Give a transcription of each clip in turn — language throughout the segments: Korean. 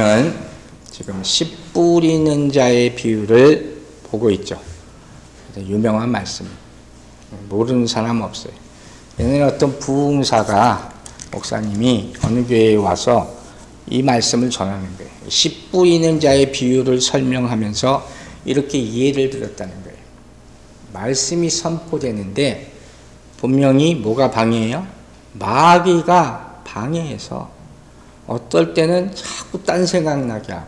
우리는 지금 씨 뿌리는 자의 비유를 보고 있죠. 유명한 말씀. 모르는 사람 없어요. 옛날에 어떤 부흥사가 목사님이 어느 교회에 와서 이 말씀을 전하는 거예요. 씨 뿌리는 자의 비유를 설명하면서 이렇게 예를 들었다는 거예요. 말씀이 선포되는데 분명히 뭐가 방해해요? 마귀가 방해해서 어떨 때는 자꾸 딴 생각나게 하고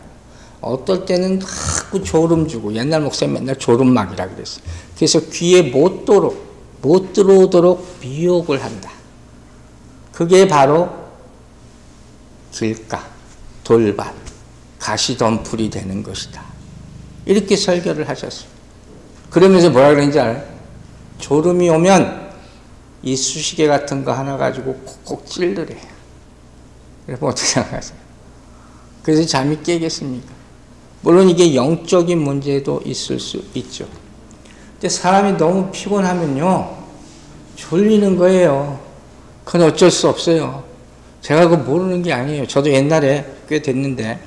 어떨 때는 자꾸 졸음 주고, 옛날 목사님 맨날 졸음막이라 그랬어요. 그래서 귀에 못 들어오도록 미혹을 한다. 그게 바로 길가, 돌밭, 가시덤불이 되는 것이다. 이렇게 설교를 하셨어요. 그러면서 뭐라 그러는지 알아요? 졸음이 오면 이 수시개 같은 거 하나 가지고 콕콕 찔르래. 여러분 어떻게 생각하세요? 그래서 잠이 깨겠습니까? 물론 이게 영적인 문제도 있을 수 있죠. 근데 사람이 너무 피곤하면요, 졸리는 거예요. 그건 어쩔 수 없어요. 제가 그거 모르는 게 아니에요. 저도 옛날에 꽤 됐는데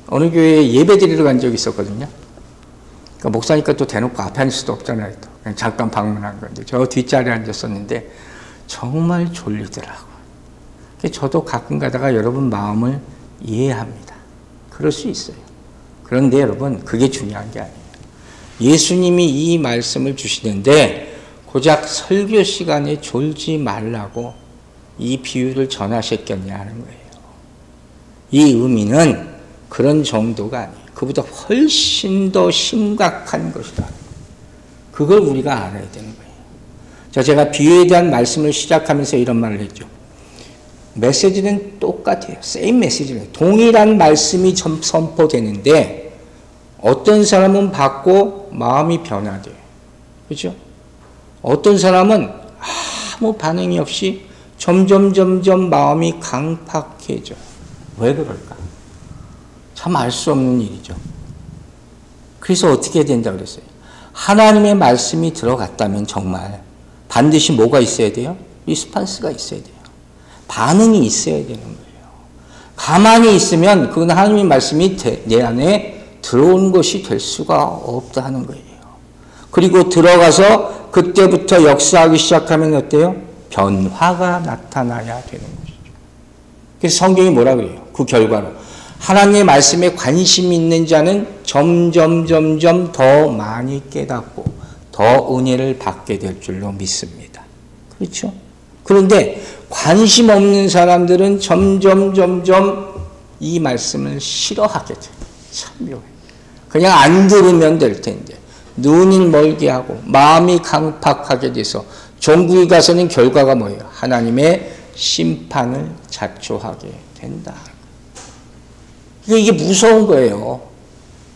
어느 교회에 예배 드리러 간 적이 있었거든요. 그러니까 목사니까 또 대놓고 앞에 앉을 수도 없잖아요. 또 그냥 잠깐 방문한 건데 저 뒷자리에 앉았었는데 정말 졸리더라고요. 저도 가끔 가다가 여러분 마음을 이해합니다. 그럴 수 있어요. 그런데 여러분 그게 중요한 게 아니에요. 예수님이 이 말씀을 주시는데 고작 설교 시간에 졸지 말라고 이 비유를 전하셨겠냐 하는 거예요. 이 의미는 그런 정도가 아니에요. 그보다 훨씬 더 심각한 것이다. 그걸 우리가 알아야 되는 거예요. 자, 제가 비유에 대한 말씀을 시작하면서 이런 말을 했죠. 메시지는 똑같아요. same 메시지는 동일한 말씀이 선포되는데 어떤 사람은 받고 마음이 변화돼요. 그렇죠? 어떤 사람은 아무 반응이 없이 점점 마음이 강팍해져요. 왜 그럴까? 참 알 수 없는 일이죠. 그래서 어떻게 해야 된다고 그랬어요? 하나님의 말씀이 들어갔다면 정말 반드시 뭐가 있어야 돼요? 리스판스가 있어야 돼요. 반응이 있어야 되는 거예요. 가만히 있으면 그건 하나님의 말씀이 내 안에 들어온 것이 될 수가 없다는 거예요. 그리고 들어가서 그때부터 역사하기 시작하면 어때요? 변화가 나타나야 되는 것이죠. 그래서 성경이 뭐라 그래요? 그 결과로 하나님의 말씀에 관심 있는 자는 점점 더 많이 깨닫고 더 은혜를 받게 될 줄로 믿습니다. 그렇죠? 그런데 관심 없는 사람들은 점점 이 말씀을 싫어하게 돼요. 참 묘해요. 그냥 안 들으면 될 텐데 눈을 멀게 하고 마음이 강팍하게 돼서 종국에 가서는 결과가 뭐예요? 하나님의 심판을 자초하게 된다. 이게 무서운 거예요.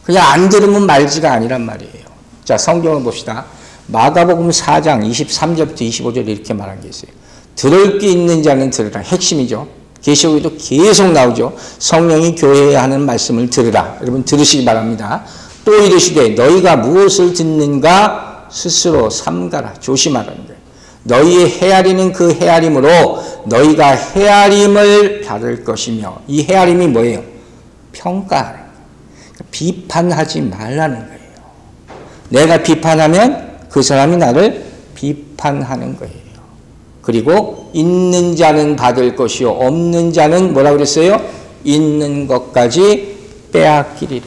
그냥 안 들으면 말지가 아니란 말이에요. 자, 성경을 봅시다. 마가복음 4장 23절부터 25절 이렇게 말한 게 있어요. 들을 게 있는 자는 들으라. 핵심이죠. 계시록에도 계속 나오죠. 성령이 교회에 하는 말씀을 들으라. 여러분 들으시기 바랍니다. 또 이르시되 너희가 무엇을 듣는가 스스로 삼가라. 조심하라는 거예요. 너희의 헤아리는 그 헤아림으로 너희가 헤아림을 받을 것이며, 이 헤아림이 뭐예요? 평가하는 거예요. 비판하지 말라는 거예요. 내가 비판하면 그 사람이 나를 비판하는 거예요. 그리고 있는 자는 받을 것이요 없는 자는 뭐라 그랬어요? 있는 것까지 빼앗기리라.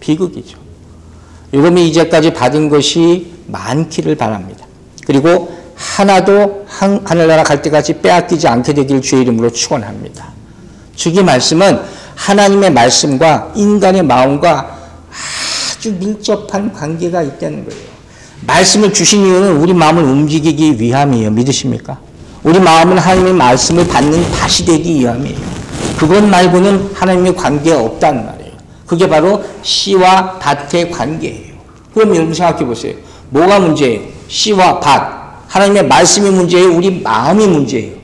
비극이죠. 여러분이 이제까지 받은 것이 많기를 바랍니다. 그리고 하나도 하늘나라 갈 때까지 빼앗기지 않게 되길 주의 이름으로 축원합니다. 주의 말씀은 하나님의 말씀과 인간의 마음과 아주 밀접한 관계가 있다는 거예요. 말씀을 주신 이유는 우리 마음을 움직이기 위함이에요. 믿으십니까? 우리 마음은 하나님의 말씀을 받는 밭이 되기 위함이에요. 그것 말고는 하나님의 관계가 없다는 말이에요. 그게 바로 씨와 밭의 관계예요. 그럼 여러분 생각해 보세요. 뭐가 문제예요? 씨와 밭. 하나님의 말씀이 문제예요? 우리 마음이 문제예요?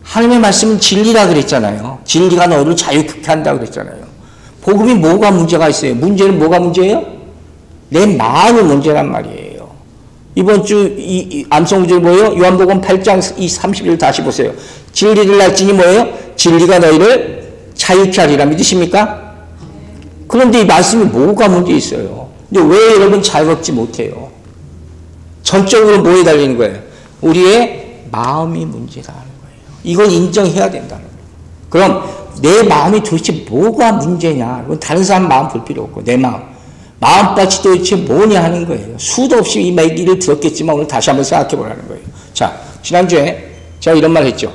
하나님의 말씀은 진리라 그랬잖아요. 진리가 너희를 자유케 한다고 그랬잖아요. 복음이 뭐가 문제가 있어요? 문제는 뭐가 문제예요? 내 마음이 문제란 말이에요. 이번 주 이 암송구절 뭐예요? 요한복음 8장 30절 다시 보세요. 진리를 알지니 뭐예요? 진리가 너희를 자유케 하리라 믿으십니까? 그런데 이 말씀이 뭐가 문제 있어요? 근데 왜 여러분 자유롭지 못해요? 전적으로 뭐에 달리는 거예요? 우리의 마음이 문제라는 거예요. 이건 인정해야 된다는 거예요. 그럼 내 마음이 도대체 뭐가 문제냐? 이건 다른 사람 마음 볼 필요 없고 내 마음밭이 도대체 뭐냐 하는 거예요. 수도 없이 이 얘기를 들었겠지만 오늘 다시 한번 생각해 보라는 거예요. 자, 지난주에 제가 이런 말 했죠.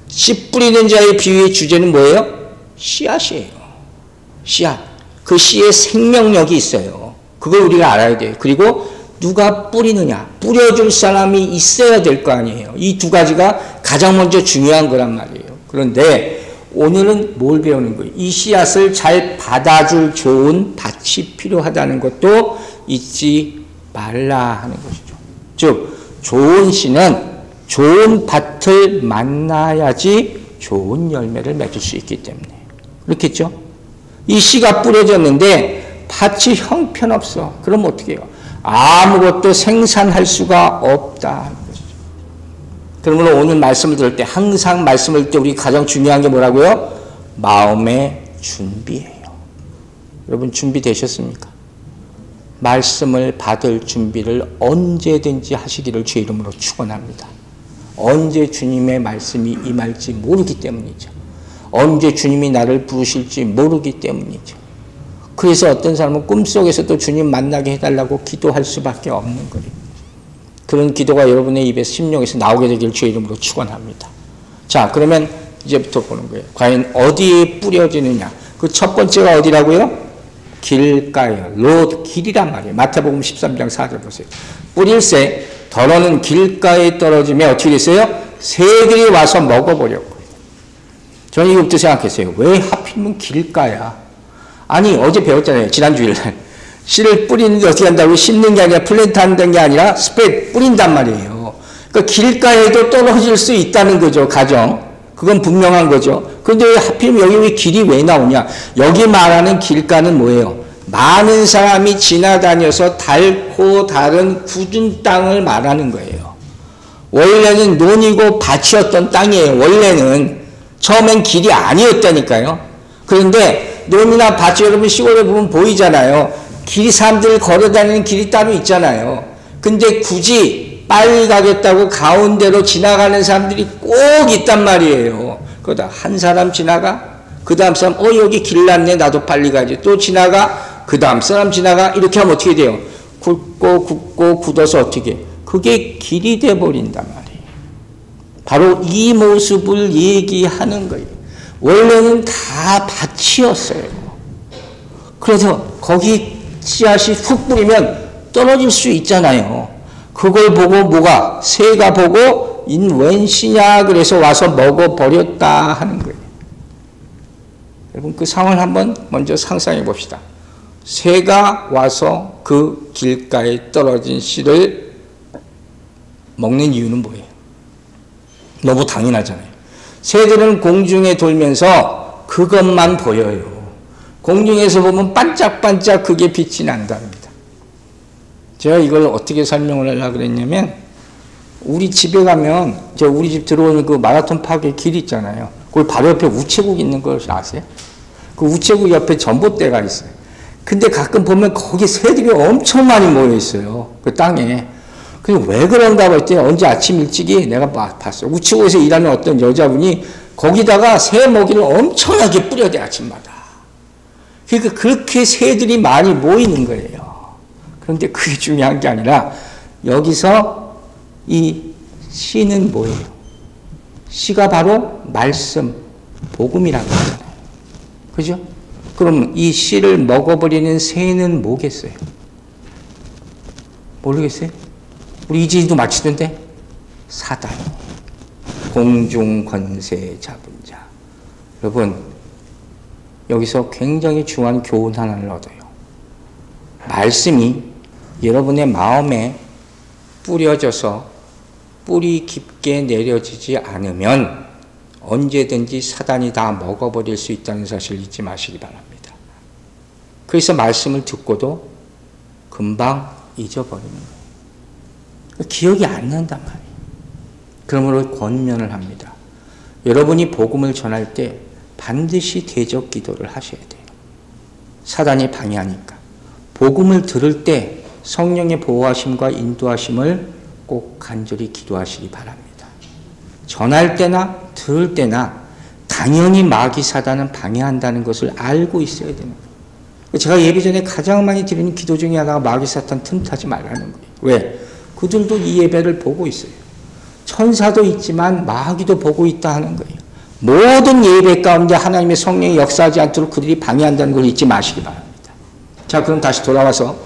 씨 뿌리는 자의 비유의 주제는 뭐예요? 씨앗이에요. 씨앗. 그 씨에 생명력이 있어요. 그걸 우리가 알아야 돼요. 그리고 누가 뿌리느냐. 뿌려줄 사람이 있어야 될 거 아니에요. 이 두 가지가 가장 먼저 중요한 거란 말이에요. 그런데 오늘은 뭘 배우는 거예요? 이 씨앗을 잘 받아줄 좋은 밭이 필요하다는 것도 잊지 말라 하는 것이죠. 즉 좋은 씨는 좋은 밭을 만나야지 좋은 열매를 맺을 수 있기 때문에 그렇겠죠? 이 씨가 뿌려졌는데 밭이 형편없어. 그럼 어떻게 해요? 아무것도 생산할 수가 없다. 그러므로 오늘 말씀을 들을 때 항상 말씀을 들을 때 우리 가장 중요한 게 뭐라고요? 마음의 준비예요. 여러분 준비되셨습니까? 말씀을 받을 준비를 언제든지 하시기를 주의 이름으로 축원합니다. 언제 주님의 말씀이 임할지 모르기 때문이죠. 언제 주님이 나를 부르실지 모르기 때문이죠. 그래서 어떤 사람은 꿈속에서도 주님 만나게 해달라고 기도할 수밖에 없는 거예요. 그런 기도가 여러분의 입에서 심령에서 나오게 되길 주의 이름으로 축원합니다. 자, 그러면 이제부터 보는 거예요. 과연 어디에 뿌려지느냐? 그 첫 번째가 어디라고요? 길가에. 로드, 길이란 말이에요. 마태복음 13장 4절 보세요. 뿌릴새 덜어는 길가에 떨어지면 어떻게 됐어요? 새들이 와서 먹어버렸고요. 저는 이것부터 생각했어요. 왜 하필이면 길가야? 아니 어제 배웠잖아요. 지난주일날. 씨를 뿌리는데 어떻게 한다고? 심는 게 아니라 플랜트 한다는 게 아니라 스프레드 뿌린단 말이에요. 그러니까 길가에도 떨어질 수 있다는 거죠. 가정. 그건 분명한 거죠. 그런데 왜 하필이면 여기 왜 길이 왜 나오냐? 여기 말하는 길가는 뭐예요? 많은 사람이 지나다녀서 닳고 다른 굳은 땅을 말하는 거예요. 원래는 논이고 밭이었던 땅이에요. 원래는 처음엔 길이 아니었다니까요. 그런데 논이나 밭이 여러분 시골에 보면 보이잖아요. 길이 사람들 걸어다니는 길이 따로 있잖아요. 근데 굳이 빨리 가겠다고 가운데로 지나가는 사람들이 꼭 있단 말이에요. 그러다 한 사람 지나가, 그 다음 사람 여기 길 났네 나도 빨리 가야지. 또 지나가, 그 다음 사람 지나가. 이렇게 하면 어떻게 돼요? 굵고 굳어서 어떻게 그게 길이 돼버린단 말이에요. 바로 이 모습을 얘기하는 거예요. 원래는 다 밭이었어요. 그래서 거기 씨앗이 훅 뿌리면 떨어질 수 있잖아요. 그걸 보고 뭐가? 새가 보고 웬 씨냐 그래서 와서 먹어버렸다 하는 거예요. 여러분 그 상황을 한번 먼저 상상해 봅시다. 새가 와서 그 길가에 떨어진 씨를 먹는 이유는 뭐예요? 너무 당연하잖아요. 새들은 공중에 돌면서 그것만 보여요. 공중에서 보면 반짝반짝 그게 빛이 난답니다. 제가 이걸 어떻게 설명을 하려고 그랬냐면 우리 집에 가면 우리 집 들어오는 그 마라톤 파크의 길 있잖아요. 거기 바로 옆에 우체국 있는 걸 아세요? 그 우체국 옆에 전봇대가 있어요. 근데 가끔 보면 거기 새들이 엄청 많이 모여 있어요. 그 땅에. 그래서 왜 그런가 했더니 언제 아침 일찍이 내가 봤어요. 우체국에서 일하는 어떤 여자분이 거기다가 새 먹이를 엄청나게 뿌려대 아침마다. 그러니까 그렇게 새들이 많이 모이는 거예요. 그런데 그게 중요한 게 아니라 여기서 이 씨는 뭐예요? 씨가 바로 말씀, 복음이라는 거잖아요. 그죠? 그럼 이 씨를 먹어버리는 새는 뭐겠어요? 모르겠어요? 우리 이진이도 맞히던데? 사단. 공중 권세 잡은 자. 여러분 여기서 굉장히 중요한 교훈 하나를 얻어요. 말씀이 여러분의 마음에 뿌려져서 뿌리 깊게 내려지지 않으면 언제든지 사단이 다 먹어버릴 수 있다는 사실을 잊지 마시기 바랍니다. 그래서 말씀을 듣고도 금방 잊어버리는 거예요. 기억이 안 난단 말이에요. 그러므로 권면을 합니다. 여러분이 복음을 전할 때 반드시 대적 기도를 하셔야 돼요. 사단이 방해하니까. 복음을 들을 때 성령의 보호하심과 인도하심을 꼭 간절히 기도하시기 바랍니다. 전할 때나 들을 때나 당연히 마귀 사단은 방해한다는 것을 알고 있어야 되는 거예요. 제가 예배 전에 가장 많이 드리는 기도 중에 하나가 마귀 사탄 틈타지 말라는 거예요. 왜? 그들도 이 예배를 보고 있어요. 천사도 있지만 마귀도 보고 있다 하는 거예요. 모든 예배 가운데 하나님의 성령이 역사하지 않도록 그들이 방해한다는 걸 잊지 마시기 바랍니다. 자, 그럼 다시 돌아와서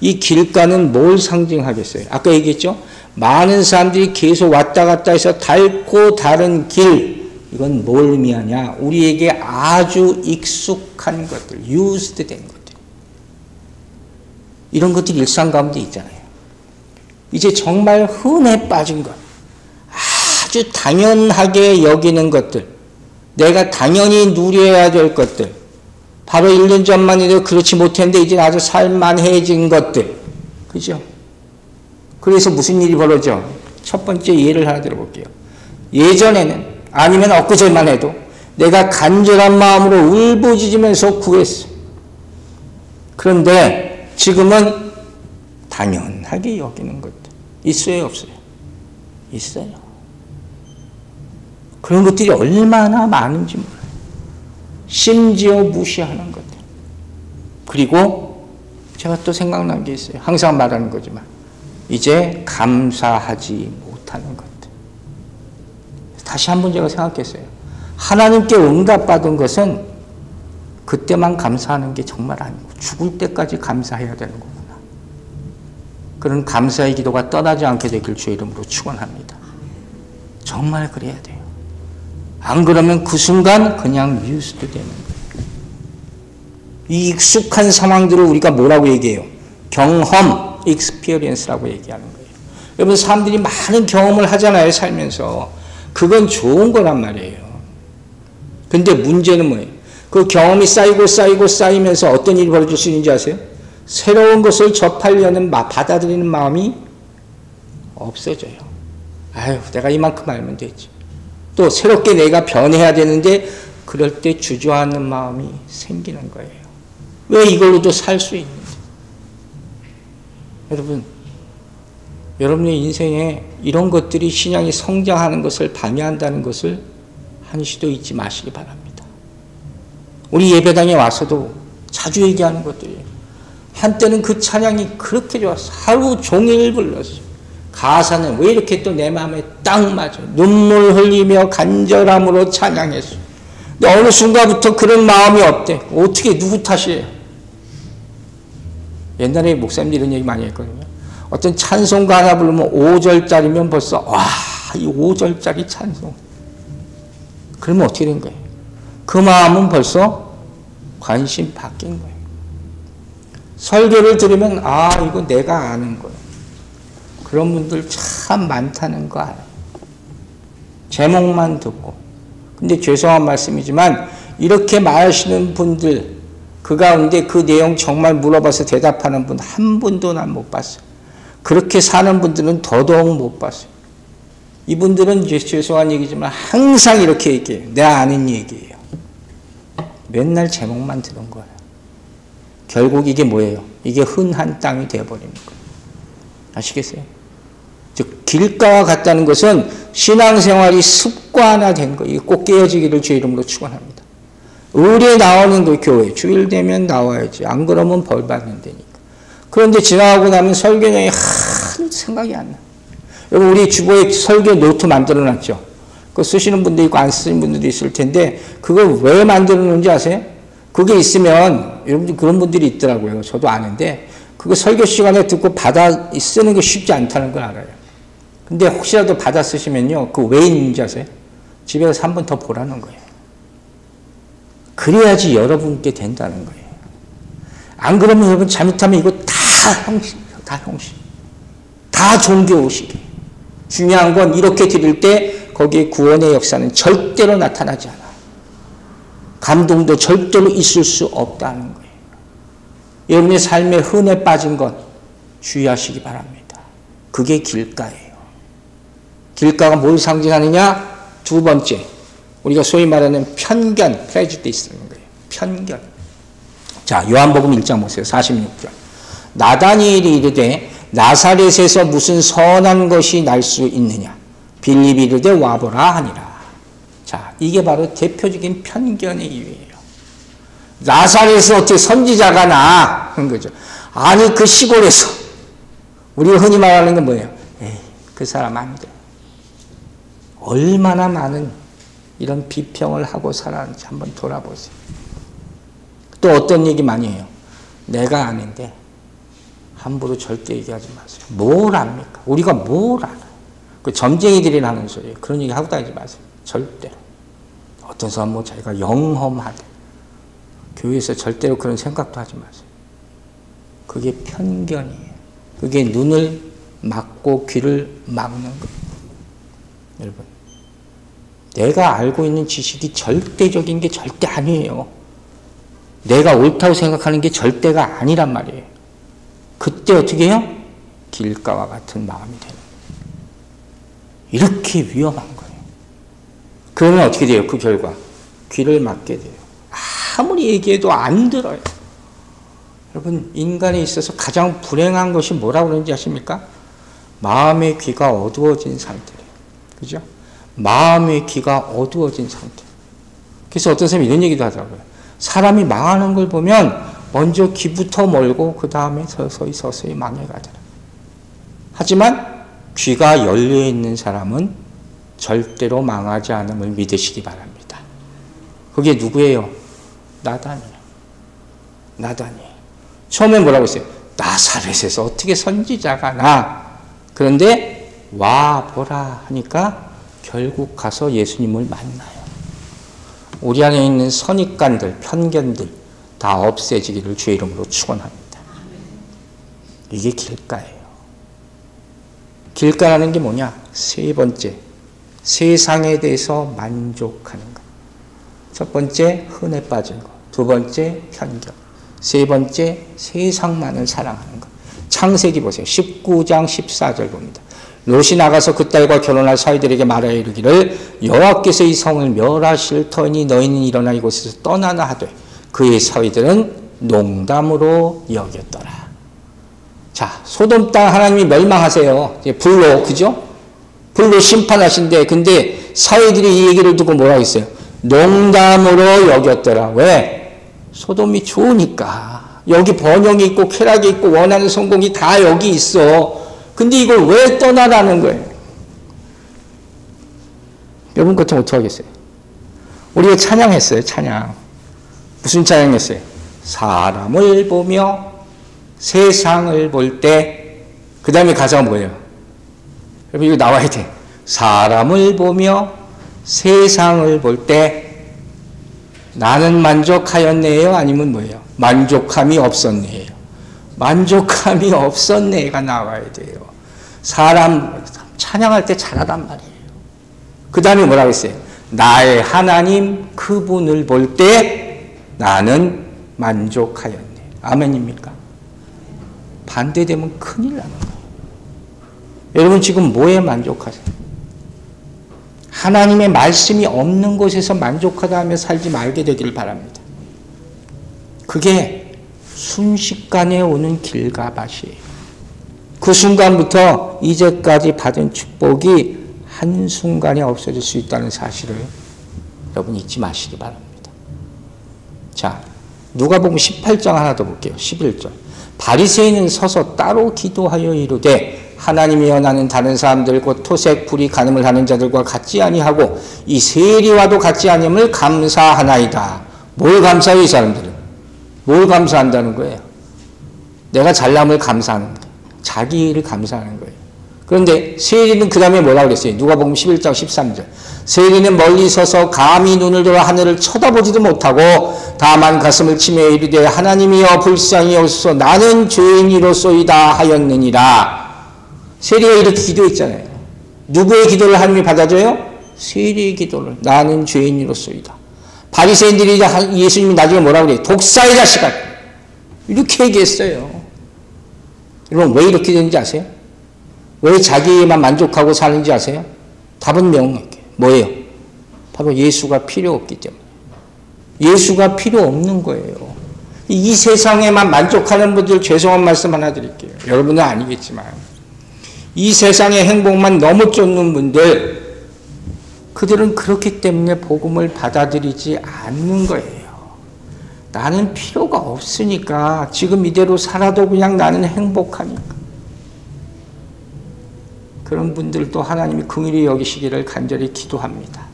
이 길가는 뭘 상징하겠어요? 아까 얘기했죠? 많은 사람들이 계속 왔다 갔다 해서 닳고 다른 길, 이건 뭘 의미하냐? 우리에게 아주 익숙한 것들, used 된 것들. 이런 것들이 일상 가운데 있잖아요. 이제 정말 흔해 빠진 것, 아주 당연하게 여기는 것들, 내가 당연히 누려야 될 것들, 바로 1년 전만 해도 그렇지 못했는데 이제 아주 살만해진 것들. 그죠? 그래서 무슨 일이 벌어져? 첫 번째 예를 하나 들어볼게요. 예전에는 아니면 엊그제만 해도 내가 간절한 마음으로 울부짖으면서 구했어. 그런데 지금은 당연하게 여기는 것들. 있어요, 없어요? 있어요. 그런 것들이 얼마나 많은지 몰라요. 심지어 무시하는 것들. 그리고 제가 또 생각난 게 있어요. 항상 말하는 거지만 이제 감사하지 못하는 것들. 다시 한번 제가 생각했어요. 하나님께 응답받은 것은 그때만 감사하는 게 정말 아니고 죽을 때까지 감사해야 되는 거구나. 그런 감사의 기도가 떠나지 않게 되길 주의 이름으로 축원합니다. 정말 그래야 돼요. 안 그러면 그 순간 그냥 used 되는 거예요. 이 익숙한 상황들을 우리가 뭐라고 얘기해요? 경험, experience라고 얘기하는 거예요. 여러분, 사람들이 많은 경험을 하잖아요, 살면서. 그건 좋은 거란 말이에요. 근데 문제는 뭐예요? 그 경험이 쌓이면서 어떤 일이 벌어질 수 있는지 아세요? 새로운 것을 접하려는 받아들이는 마음이 없어져요. 아유, 내가 이만큼 알면 되지. 또 새롭게 내가 변해야 되는데 그럴 때 주저하는 마음이 생기는 거예요. 왜 이걸로도 살 수 있는지. 여러분, 여러분의 인생에 이런 것들이 신앙이 성장하는 것을 방해한다는 것을 한시도 잊지 마시기 바랍니다. 우리 예배당에 와서도 자주 얘기하는 것들이에요. 한때는 그 찬양이 그렇게 좋았어. 하루 종일 불렀어. 가사는 왜 이렇게 또 내 마음에 딱 맞아. 눈물 흘리며 간절함으로 찬양했어. 근데 어느 순간부터 그런 마음이 없대. 어떻게 누구 탓이에요? 옛날에 목사님들이 이런 얘기 많이 했거든요. 어떤 찬송가 하나 부르면 5절짜리면 벌써 와, 이 5절짜리 찬송. 그러면 어떻게 된 거예요? 그 마음은 벌써 관심 바뀐 거예요. 설교를 들으면 아, 이거 내가 아는 거예요. 그런 분들 참 많다는 거 알아요. 제목만 듣고. 근데 죄송한 말씀이지만 이렇게 말하시는 분들 그 가운데 그 내용 정말 물어봐서 대답하는 분 한 분도 난 못 봤어요. 그렇게 사는 분들은 더더욱 못 봤어요. 이분들은 이제 죄송한 얘기지만 항상 이렇게 얘기해요. 내가 아는 얘기예요. 맨날 제목만 들은 거예요. 결국 이게 뭐예요? 이게 흔한 땅이 되어버리는 거예요. 아시겠어요? 즉 길가와 같다는 것은 신앙생활이 습관화된 거예요. 이게 꼭 깨어지기를 주의 이름으로 축원합니다. 의뢰 나오는 거 교회 주일 되면 나와야지. 안 그러면 벌 받는다니까. 그런데 지나가고 나면 설교량이 한 생각이 안 나. 여러분 우리 주보에 설교 노트 만들어 놨죠. 그거 쓰시는 분도 있고 안 쓰시는 분들도 있을 텐데 그걸 왜 만들어 놓은지 아세요? 그게 있으면 여러분들 그런 분들이 있더라고요. 저도 아는데 그거 설교 시간에 듣고 받아 쓰는 게 쉽지 않다는 걸 알아요. 근데 혹시라도 받아 쓰시면요. 그 왜 있는지 아세요? 집에 가서 한 번 더 보라는 거예요. 그래야지 여러분께 된다는 거예요. 안 그러면 여러분 잘못하면 이거 다 형식이에요. 다 형식. 다 종교의식이에요. 중요한 건 이렇게 드릴 때 거기에 구원의 역사는 절대로 나타나지 않아. 감동도 절대로 있을 수 없다는 거예요. 여러분의 삶에 흔해 빠진 것 주의하시기 바랍니다. 그게 길가예요. 길가가 뭘 상징하느냐? 두 번째, 우리가 소위 말하는 편견, 프레주디스인 거예요. 편견. 자, 요한복음 1장 보세요. 46절. 나다니엘이 이르되 나사렛에서 무슨 선한 것이 날 수 있느냐? 빌립이 이르되 와보라 하니라. 자, 이게 바로 대표적인 편견의 이유예요. 나사렛에서 어떻게 선지자가 나? 그런 거죠. 아니, 그 시골에서 우리가 흔히 말하는 건 뭐예요? 에이, 그 사람 안 돼. 얼마나 많은 이런 비평을 하고 살았는지 한번 돌아보세요. 또 어떤 얘기 많이 해요? 내가 아는데 함부로 절대 얘기하지 마세요. 뭘 압니까? 우리가 뭘 알아요? 그 점쟁이들이 하는 소리예요. 그런 얘기 하고 다니지 마세요. 절대로. 어떤 사람 뭐 자기가 영험하대. 교회에서 절대로 그런 생각도 하지 마세요. 그게 편견이에요. 그게 눈을 막고 귀를 막는 거예요. 여러분, 내가 알고 있는 지식이 절대적인 게 절대 아니에요. 내가 옳다고 생각하는 게 절대가 아니란 말이에요. 그때 어떻게 해요? 길가와 같은 마음이 되는 거예요. 이렇게 위험한 거예요. 그러면 어떻게 돼요? 그 결과 귀를 막게 돼요. 아무리 얘기해도 안 들어요. 여러분, 인간에 있어서 가장 불행한 것이 뭐라고 그러는지 아십니까? 마음의 귀가 어두워진 상태예요. 그죠? 마음의 귀가 어두워진 상태. 그래서 어떤 사람이 이런 얘기도 하더라고요. 사람이 망하는 걸 보면 먼저 귀부터 멀고 그 다음에 서서히 망해가더라. 하지만 귀가 열려있는 사람은 절대로 망하지 않음을 믿으시기 바랍니다. 그게 누구예요? 나단이에요. 나단이에요. 처음에 뭐라고 했어요? 나사렛에서 어떻게 선지자가 나? 그런데 와 보라 하니까 결국 가서 예수님을 만나요. 우리 안에 있는 선입관들, 편견들 다 없애지기를 주의 이름으로 축원합니다. 이게 길가예요. 길가라는 게 뭐냐? 세 번째, 세상에 대해서 만족하는 것. 첫 번째, 흔해 빠진 것. 두 번째, 편견. 세 번째, 세상만을 사랑하는 것. 창세기 보세요. 19장 14절 봅니다. 롯이 나가서 그 딸과 결혼할 사위들에게 말하여 이르기를 여호와께서 이 성을 멸하실 터이니 너희는 일어나 이곳에서 떠나나 하되 그의 사위들은 농담으로 여겼더라. 자, 소돔 땅 하나님이 멸망하세요. 불로, 그죠? 불로 심판하신대. 근데 사위들이 이 얘기를 듣고 뭐라고 했어요? 농담으로 여겼더라. 왜? 소돔이 좋으니까. 여기 번영이 있고 쾌락이 있고 원하는 성공이 다 여기 있어. 근데 이걸 왜 떠나라는 거예요? 여러분 같으면 어떻게 하겠어요? 우리가 찬양했어요. 찬양. 무슨 찬양했어요? 사람을 보며 세상을 볼 때, 그 다음에 가사가 뭐예요? 여러분 이거 나와야 돼. 사람을 보며 세상을 볼 때 나는 만족하였네요? 아니면 뭐예요? 만족함이 없었네요. 만족함이 없었네가 나와야 돼요. 사람 찬양할 때 잘하단 말이에요. 그 다음에 뭐라고 했어요? 나의 하나님 그분을 볼 때 나는 만족하였네. 아멘입니까? 반대되면 큰일 나는 거예요. 여러분 지금 뭐에 만족하세요? 하나님의 말씀이 없는 곳에서 만족하다 하며 살지 말게 되기를 바랍니다. 그게 순식간에 오는 길가밭이에요. 그 순간부터 이제까지 받은 축복이 한순간에 없어질 수 있다는 사실을 여러분 잊지 마시기 바랍니다. 자, 누가복음 18장 하나 더 볼게요. 11절. 바리새인은 서서 따로 기도하여 이르되 하나님이여 나는 다른 사람들 곧 토색 불의 간음을 하는 자들과 같지 아니하고 이 세리와도 같지 아니함을 감사하나이다. 뭘 감사해요? 이 사람들은 뭘 감사한다는 거예요? 내가 잘남을 감사하는 거예요. 자기 일을 감사하는 거예요. 그런데 세리는 그 다음에 뭐라고 그랬어요? 누가복음 11장 13절. 세리는 멀리 서서 감히 눈을 들어 하늘을 쳐다보지도 못하고 다만 가슴을 치며 이르되 하나님이여 불쌍히 여기소서 나는 죄인이로소이다 하였느니라. 세리가 이렇게 기도했잖아요. 누구의 기도를 하나님이 받아줘요? 세리의 기도를. 나는 죄인이로소이다. 바리새인들이 예수님이 나중에 뭐라고 그래요? 독사의 자식아. 이렇게 얘기했어요. 여러분 왜 이렇게 되는지 아세요? 왜 자기만 만족하고 사는지 아세요? 답은 명확해요. 뭐예요? 바로 예수가 필요 없기 때문에. 예수가 필요 없는 거예요. 이 세상에만 만족하는 분들 죄송한 말씀 하나 드릴게요. 여러분은 아니겠지만 이 세상의 행복만 너무 쫓는 분들, 그들은 그렇기 때문에 복음을 받아들이지 않는 거예요. 나는 필요가 없으니까 지금 이대로 살아도 그냥 나는 행복하니까. 그런 분들도 하나님이 긍휼히 여기시기를 간절히 기도합니다.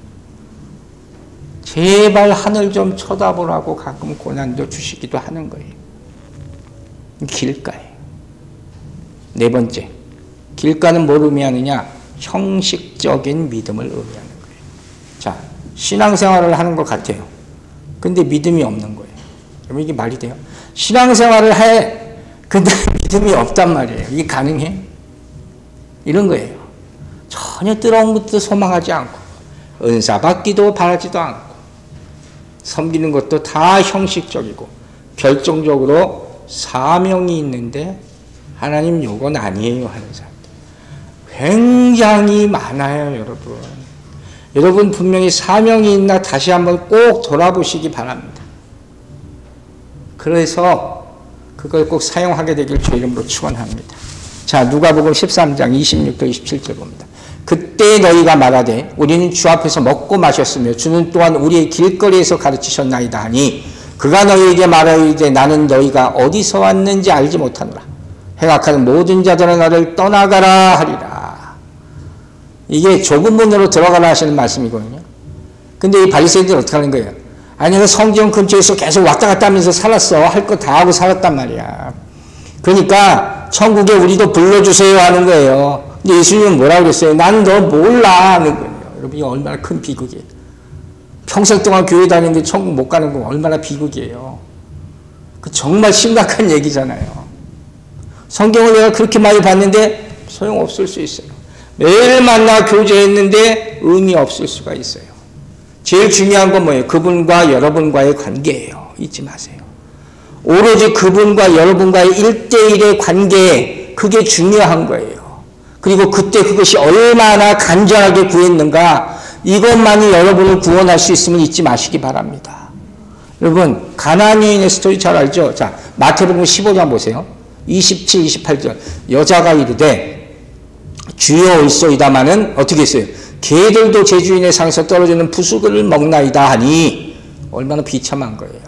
제발 하늘 좀 쳐다보라고 가끔 고난도 주시기도 하는 거예요. 길가에. 네 번째, 길가는 뭘 의미하느냐? 형식적인 믿음을 의미하는 거예요. 자, 신앙생활을 하는 것 같아요. 근데 믿음이 없는 거예요. 여러분 이게 말이 돼요? 신앙생활을 해. 근데 믿음이 없단 말이에요. 이게 가능해? 이런 거예요. 전혀 뜨거운 것도 소망하지 않고 은사 받기도 바라지도 않고 섬기는 것도 다 형식적이고 결정적으로 사명이 있는데 하나님 요건 아니에요 하는 사람들 굉장히 많아요. 여러분. 여러분 분명히 사명이 있나 다시 한번 꼭 돌아보시기 바랍니다. 그래서 그걸 꼭 사용하게 되길 주 이름으로 축원합니다. 자, 누가복음 13장 26절 27절 봅니다. 그때 너희가 말하되 우리는 주 앞에서 먹고 마셨으며 주는 또한 우리의 길거리에서 가르치셨나이다 하니 그가 너희에게 말하이되 나는 너희가 어디서 왔는지 알지 못하노라. 행악하는 모든 자들은 나를 떠나가라 하리라. 이게 좁은 문으로 들어가라 하시는 말씀이거든요. 근데 이 바리새인들은 어떻게 하는 거예요? 아니 내가 성경 근처에서 계속 왔다 갔다 하면서 살았어. 할 거 다 하고 살았단 말이야. 그러니까 천국에 우리도 불러주세요 하는 거예요. 근데 예수님은 뭐라고 그랬어요? 나는 너 몰라 하는 거예요. 여러분 이게 얼마나 큰 비극이에요. 평생 동안 교회 다니는데 천국 못 가는 건 얼마나 비극이에요. 그 정말 심각한 얘기잖아요. 성경을 내가 그렇게 많이 봤는데 소용없을 수 있어요. 매일 만나 교제했는데 의미 없을 수가 있어요. 제일 중요한 건 뭐예요? 그분과 여러분과의 관계예요. 잊지 마세요. 오로지 그분과 여러분과의 1대1의 관계, 그게 중요한 거예요. 그리고 그때 그것이 얼마나 간절하게 구했는가, 이것만이 여러분을 구원할 수 있음을 잊지 마시기 바랍니다. 여러분 가나안 여인의 스토리 잘 알죠? 자, 마태복음 15장 보세요. 27, 28절 여자가 이르되 주여 올소이다마는 어떻게 했어요? 개들도 제 주인의 상에서 떨어지는 부수를 먹나이다 하니 얼마나 비참한 거예요.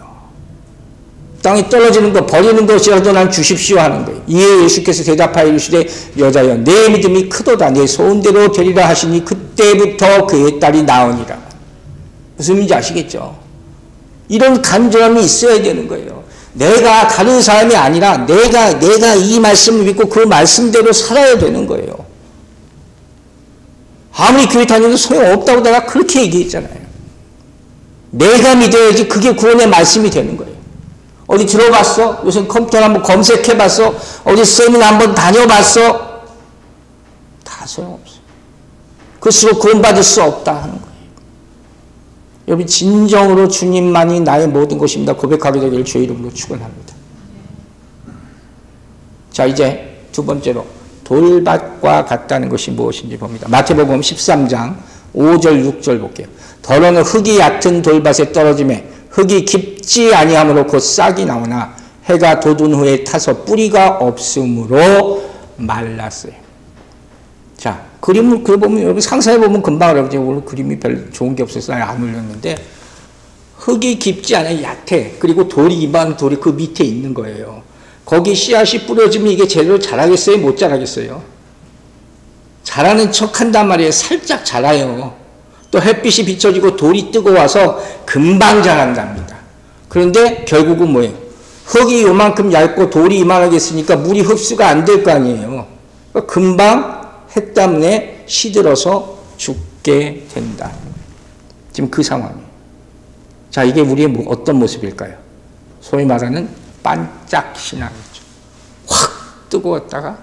땅에 떨어지는 거 버리는 것이라도 난 주십시오 하는 거예요. 이에 예수께서 대답하여 이르시되 여자여 내 믿음이 크도다 내 소원대로 되리라 하시니 그때부터 그의 딸이 나으니라. 무슨 의미인지 아시겠죠? 이런 간절함이 있어야 되는 거예요. 내가 다른 사람이 아니라 내가 이 말씀을 믿고 그 말씀대로 살아야 되는 거예요. 아무리 교회 다녀도 소용없다고 내가 그렇게 얘기했잖아요. 내가 믿어야지 그게 구원의 말씀이 되는 거예요. 어디 들어봤어? 요새 컴퓨터를 한번 검색해봤어? 어디 세미나 한번 다녀봤어? 다 소용없어. 그것으로 구원받을 수 없다 하는 거예요. 여러분 진정으로 주님만이 나의 모든 것입니다. 고백하게 되기를 주의 이름으로 축원합니다. 자, 이제 두 번째로 돌밭과 같다는 것이 무엇인지 봅니다. 마태복음 13장 5절 6절 볼게요. 더러는 흙이 얕은 돌밭에 떨어짐에 흙이 깊지 아니하므로 곧 싹이 나오나 해가 돋은 후에 타서 뿌리가 없으므로 말랐어요. 자, 그림을 보면 여러분 상상해 보면 금방 알아보죠. 오늘 그림이 별 좋은 게 없어서 안 올렸는데 흙이 깊지 않아요. 얕해. 그리고 이만 돌이 그 밑에 있는 거예요. 거기 씨앗이 뿌려지면 이게 제대로 자라겠어요? 못 자라겠어요? 자라는 척 한단 말이에요. 살짝 자라요. 또 햇빛이 비춰지고 돌이 뜨거워서 금방 자란답니다. 그런데 결국은 뭐예요? 흙이 요만큼 얇고 돌이 이만하게 있으니까 물이 흡수가 안 될 거 아니에요. 그러니까 금방 해 때문에 시들어서 죽게 된다. 지금 그 상황이에요. 자, 이게 우리의 어떤 모습일까요? 소위 말하는 반짝 신앙이죠. 확 뜨거웠다가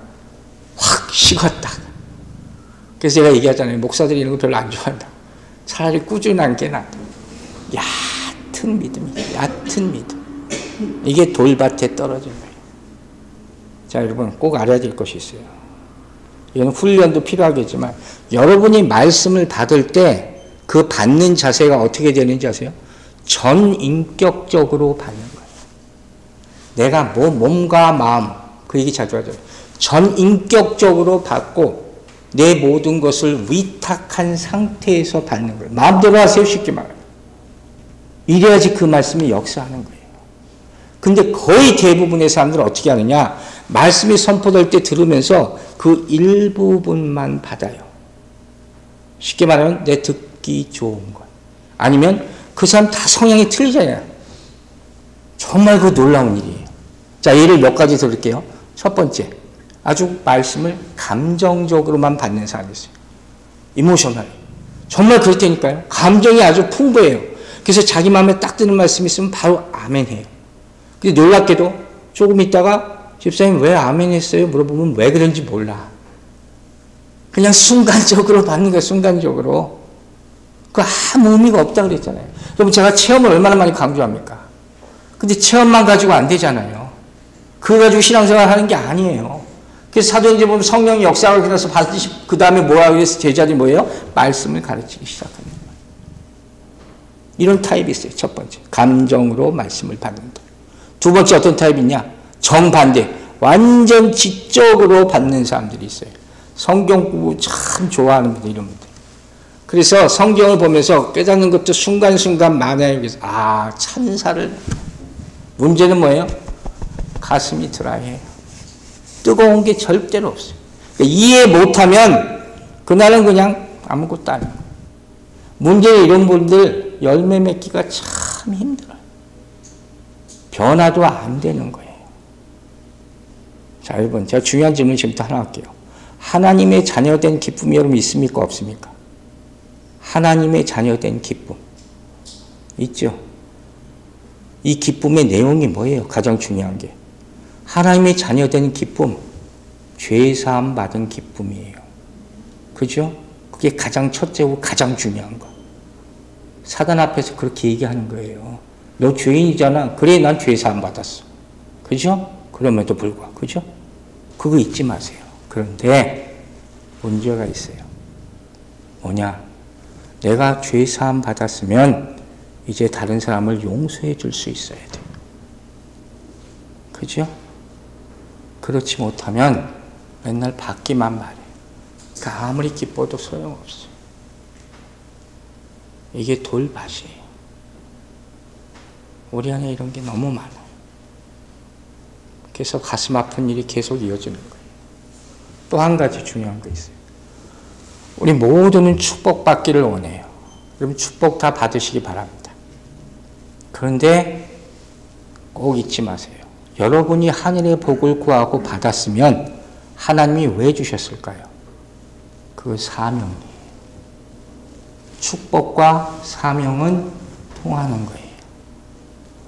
확 식었다가. 그래서 제가 얘기하잖아요. 목사들이 이런 거 별로 안 좋아한다. 차라리 꾸준한 게 낫다. 얕은 믿음이에요. 얕은 믿음. 이게 돌밭에 떨어진 거예요. 자, 여러분 꼭 알아야 될 것이 있어요. 이건 훈련도 필요하겠지만 여러분이 말씀을 받을 때 그 받는 자세가 어떻게 되는지 아세요? 전인격적으로 받는 거예요. 내가 몸과 마음, 그 얘기 자주 하죠. 전인격적으로 받고 내 모든 것을 위탁한 상태에서 받는 거예요. 마음대로 하세요, 쉽게 말하면. 이래야지 그 말씀이 역사하는 거예요. 근데 거의 대부분의 사람들은 어떻게 하느냐? 말씀이 선포될 때 들으면서 그 일부분만 받아요. 쉽게 말하면 내 듣기 좋은 것. 아니면 그 사람 다 성향이 틀리잖아요. 정말 그 놀라운 일이에요. 자, 예를 몇 가지 들을게요. 첫 번째, 아주 말씀을 감정적으로만 받는 사람이 있어요. 이모셔널. 정말 그렇다니까요. 감정이 아주 풍부해요. 그래서 자기 마음에 딱 드는 말씀이 있으면 바로 아멘 해요. 근데 놀랍게도 조금 있다가 집사님 왜 아멘 했어요? 물어보면 왜 그런지 몰라. 그냥 순간적으로 받는 거예요. 순간적으로. 그 아무 의미가 없다고 그랬잖아요. 여러분 제가 체험을 얼마나 많이 강조합니까? 근데 체험만 가지고 안 되잖아요. 그거 가지고 신앙생활 하는 게 아니에요. 그래서 사도행전 보면 성령이 역사를 일어나서 그 다음에 뭐라고 그래서 제자들이 뭐예요? 말씀을 가르치기 시작합니다. 이런 타입이 있어요. 첫 번째. 감정으로 말씀을 받는다. 두 번째 어떤 타입이냐? 정반대. 완전 지적으로 받는 사람들이 있어요. 성경 공부 참 좋아하는 분들, 이런 분들. 그래서 성경을 보면서 깨닫는 것도 순간순간 많아요. 그래서 찬사를. 문제는 뭐예요? 가슴이 드라이해요. 뜨거운 게 절대로 없어요. 그러니까 이해 못하면 그날은 그냥 아무것도 아니에요. 문제는 이런 분들 열매 맺기가 참 힘들어요. 변화도 안 되는 거예요. 자, 여러분, 제가 중요한 질문 지금부터 하나 할게요. 하나님의 자녀된 기쁨이 여러분 있습니까? 없습니까? 하나님의 자녀된 기쁨. 있죠? 이 기쁨의 내용이 뭐예요? 가장 중요한 게. 하나님의 자녀된 기쁨, 죄사함 받은 기쁨이에요. 그죠? 그게 가장 첫째고 가장 중요한 거. 사단 앞에서 그렇게 얘기하는 거예요. 너 죄인이잖아. 그래, 난 죄사함 받았어. 그죠? 그럼에도 불구하고. 그죠? 그거 잊지 마세요. 그런데 문제가 있어요. 뭐냐? 내가 죄사함 받았으면 이제 다른 사람을 용서해 줄 수 있어야 돼요. 그죠? 그렇지 못하면 맨날 받기만 말해. 그러니까 아무리 기뻐도 소용없어요. 이게 돌밭이에요. 우리 안에 이런 게 너무 많아요. 그래서 가슴 아픈 일이 계속 이어지는 거예요. 또 한 가지 중요한 거 있어요. 우리 모두는 축복받기를 원해요. 여러분 축복 다 받으시기 바랍니다. 그런데 꼭 잊지 마세요. 여러분이 하늘의 복을 구하고 받았으면 하나님이 왜 주셨을까요? 그 사명이에요. 축복과 사명은 통하는 거예요.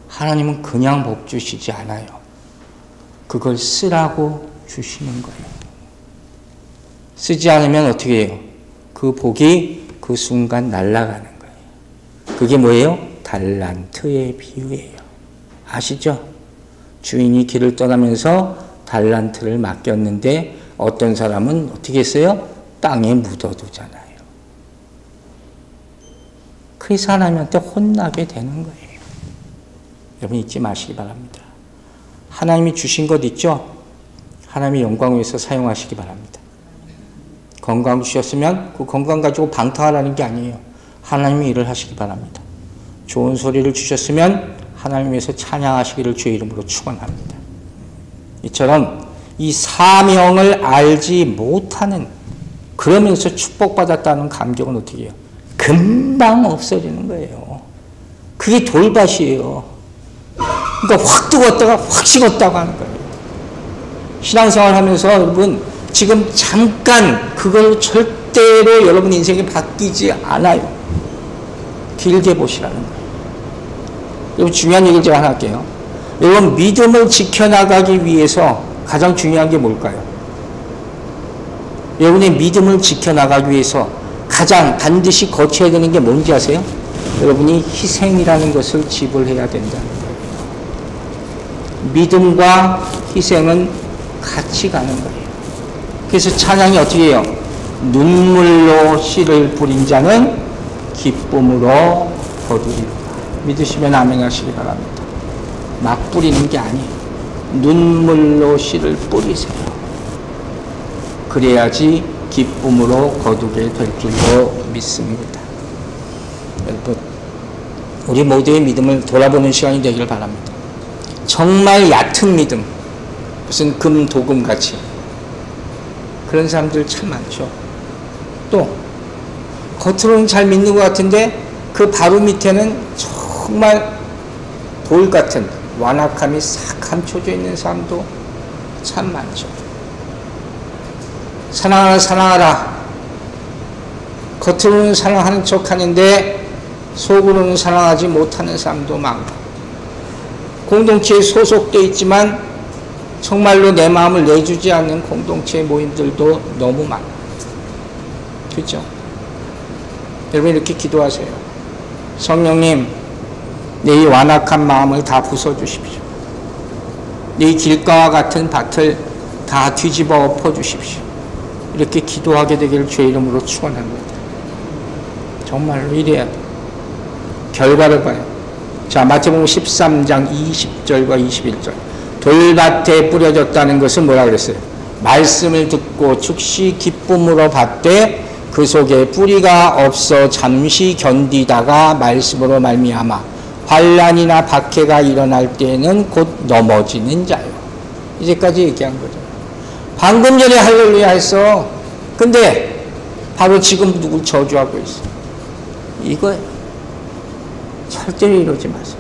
하나님은 그냥 복 주시지 않아요. 그걸 쓰라고 주시는 거예요. 쓰지 않으면 어떻게 해요? 그 복이 그 순간 날아가는 거예요. 그게 뭐예요? 달란트의 비유예요. 아시죠? 주인이 길을 떠나면서 달란트를 맡겼는데 어떤 사람은 어떻게 했어요? 땅에 묻어두잖아요. 그래서 하나님한테 혼나게 되는 거예요. 여러분 잊지 마시기 바랍니다. 하나님이 주신 것 있죠? 하나님의 영광을 위해서 사용하시기 바랍니다. 건강 주셨으면 그 건강 가지고 방탕하라는 게 아니에요. 하나님이 일을 하시기 바랍니다. 좋은 소리를 주셨으면 하나님 위해서 찬양하시기를 주의 이름으로 축원합니다. 이처럼 이 사명을 알지 못하는, 그러면서 축복받았다는 감격은 어떻게 해요? 금방 없어지는 거예요. 그게 돌밭이에요. 그러니까 확 뜨겁다가 확 식었다고 하는 거예요. 신앙생활 하면서 여러분 지금 잠깐 그걸 절대로 여러분 인생이 바뀌지 않아요. 길게 보시라는 거예요. 여러분 중요한 얘기를 제가 하나 할게요. 여러분 믿음을 지켜나가기 위해서 가장 중요한 게 뭘까요? 여러분의 믿음을 지켜나가기 위해서 가장 반드시 거쳐야 되는 게 뭔지 아세요? 여러분이 희생이라는 것을 지불해야 된다는 거예요. 믿음과 희생은 같이 가는 거예요. 그래서 찬양이 어떻게 해요? 눈물로 씨를 뿌린 자는 기쁨으로 거두리로다. 믿으시면 아멘 하시기 바랍니다. 막 뿌리는 게 아니에요. 눈물로 씨를 뿌리세요. 그래야지 기쁨으로 거두게 될 줄로 믿습니다. 여러분, 우리 모두의 믿음을 돌아보는 시간이 되길 바랍니다. 정말 얕은 믿음, 무슨 금도금같이 그런 사람들 참 많죠. 또 겉으로는 잘 믿는 것 같은데 그 바로 밑에는 정말 돌같은 완악함이 싹 감춰져 있는 사람도 참 많죠. 사랑하라 사랑하라, 겉으로는 사랑하는 척 하는데 속으로는 사랑하지 못하는 사람도 많고, 공동체에 소속되어 있지만 정말로 내 마음을 내주지 않는 공동체 모임들도 너무 많아요. 그렇죠? 여러분, 이렇게 기도하세요. 성령님, 내 이 완악한 마음을 다 부숴주십시오. 내 이 길가와 같은 밭을 다 뒤집어 엎어주십시오. 이렇게 기도하게 되기를 주의 이름으로 축원합니다. 정말로 이래야 돼. 결과를 봐요. 자, 마태복음 13장 20절과 21절. 돌밭에 뿌려졌다는 것은 뭐라 그랬어요? 말씀을 듣고 즉시 기쁨으로 받되 그 속에 뿌리가 없어 잠시 견디다가 말씀으로 말미암아 환난이나 박해가 일어날 때에는 곧 넘어지는 자요. 이제까지 얘기한 거죠. 방금 전에 할렐루야 했어. 근데 바로 지금 누굴 저주하고 있어. 이거예요. 절대로 이러지 마세요.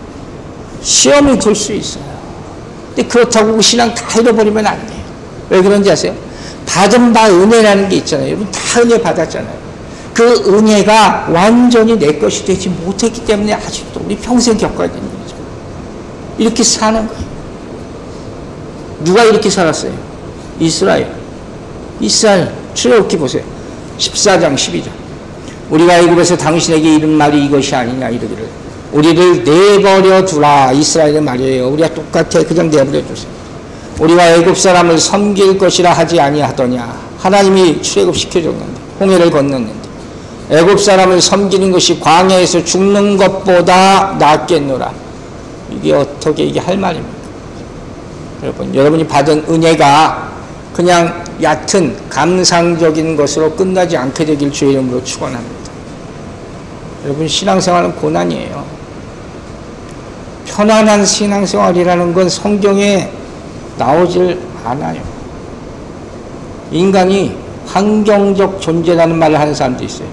시험이 들 수 있어요. 근데 그렇다고 신앙 다 잃어버리면 안 돼요. 왜 그런지 아세요? 받은 바 은혜라는 게 있잖아요. 여러분 다 은혜 받았잖아요. 그 은혜가 완전히 내 것이 되지 못했기 때문에 아직도 우리 평생 겪어야 되는 거죠. 이렇게 사는 거예요. 누가 이렇게 살았어요? 이스라엘 출애굽기 보세요. 14장 12절. 우리가 애굽에서 당신에게 이른 말이 이것이 아니냐 이르기를 우리를 내버려 두라. 이스라엘의 말이에요. 우리가 똑같아. 그냥 내버려 주세요. 우리가 애굽 사람을 섬길 것이라 하지 아니하더냐. 하나님이 출애굽시켜줬는데, 홍해를 건넜는데 애굽 사람을 섬기는 것이 광야에서 죽는 것보다 낫겠노라. 이게 어떻게 이게 할 말입니까? 여러분이 받은 은혜가 그냥 얕은 감상적인 것으로 끝나지 않게 되길 주의 이름으로 축원합니다. 여러분, 신앙생활은 고난이에요. 편안한 신앙생활이라는 건 성경에 나오질 않아요. 인간이 환경적 존재라는 말을 하는 사람도 있어요.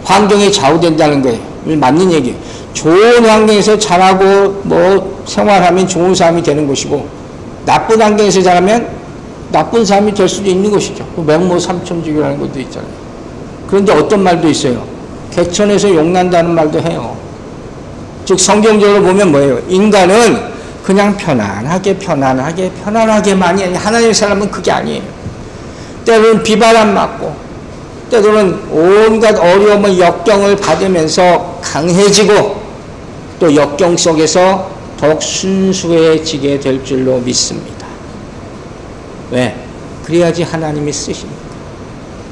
환경에 좌우된다는 거예요. 맞는 얘기예요. 좋은 환경에서 자라고 생활하면 좋은 사람이 되는 것이고, 나쁜 환경에서 자라면 나쁜 사람이 될 수도 있는 것이죠. 맹모 삼천주기라는 것도 있잖아요. 그런데 어떤 말도 있어요. 개천에서 용난다는 말도 해요. 즉 성경적으로 보면 뭐예요? 인간은 그냥 편안하게만이 아니에요. 하나님의 사람은 그게 아니에요. 때로는 비바람 맞고, 때로는 온갖 어려움을 역경을 받으면서 강해지고, 또 역경 속에서 더욱 순수해지게 될 줄로 믿습니다. 왜? 그래야지 하나님이 쓰십니다.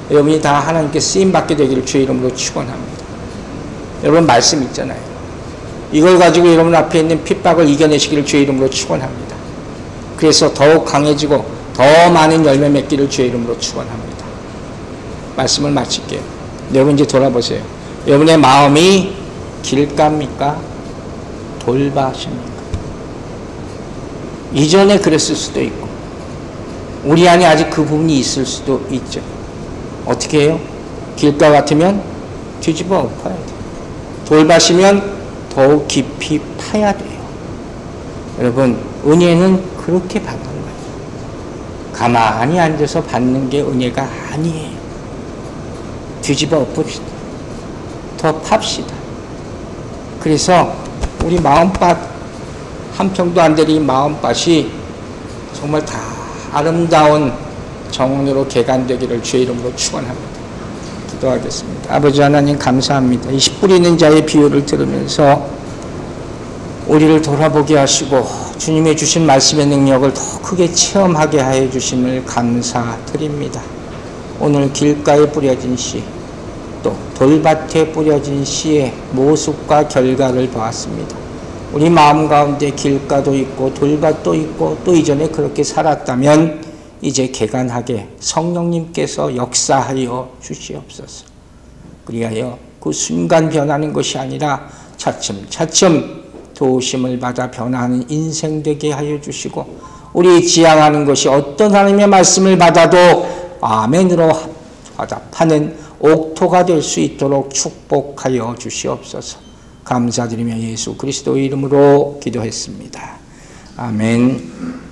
여러분이 다 하나님께 쓰임받게 되기를 주의 이름으로 축원합니다. 여러분 말씀 있잖아요. 이걸 가지고 여러분 앞에 있는 핍박을 이겨내시기를 주의 이름으로 축원합니다. 그래서 더욱 강해지고 더 많은 열매 맺기를 주의 이름으로 축원합니다. 말씀을 마칠게요. 여러분 이제 돌아보세요. 여러분의 마음이 길가입니까? 돌밭입니까? 이전에 그랬을 수도 있고 우리 안에 아직 그 부분이 있을 수도 있죠. 어떻게 해요? 길가 같으면 뒤집어 엎어야 돼요. 돌밭이면 더욱 깊이 파야 돼요. 여러분, 은혜는 그렇게 받는 거예요. 가만히 앉아서 받는 게 은혜가 아니에요. 뒤집어 엎읍시다. 더 팝시다. 그래서 우리 마음밭, 한 평도 안 되는 이 마음밭이 정말 다 아름다운 정원으로 개간되기를 주의 이름으로 축원합니다. 기도하겠습니다. 아버지 하나님 감사합니다. 이 씨 뿌리는 자의 비유를 들으면서 우리를 돌아보게 하시고 주님의 주신 말씀의 능력을 더 크게 체험하게 하여 주심을 감사드립니다. 오늘 길가에 뿌려진 씨, 또 돌밭에 뿌려진 씨의 모습과 결과를 보았습니다. 우리 마음 가운데 길가도 있고 돌밭도 있고 또 이전에 그렇게 살았다면 이제 개간하게 성령님께서 역사하여 주시옵소서. 그리하여 그 순간 변하는 것이 아니라 차츰차츰 도우심을 받아 변화하는 인생 되게 하여 주시고, 우리 지향하는 것이 어떤 하나님의 말씀을 받아도 아멘으로 화답하는 옥토가 될 수 있도록 축복하여 주시옵소서. 감사드리며 예수 그리스도의 이름으로 기도했습니다. 아멘.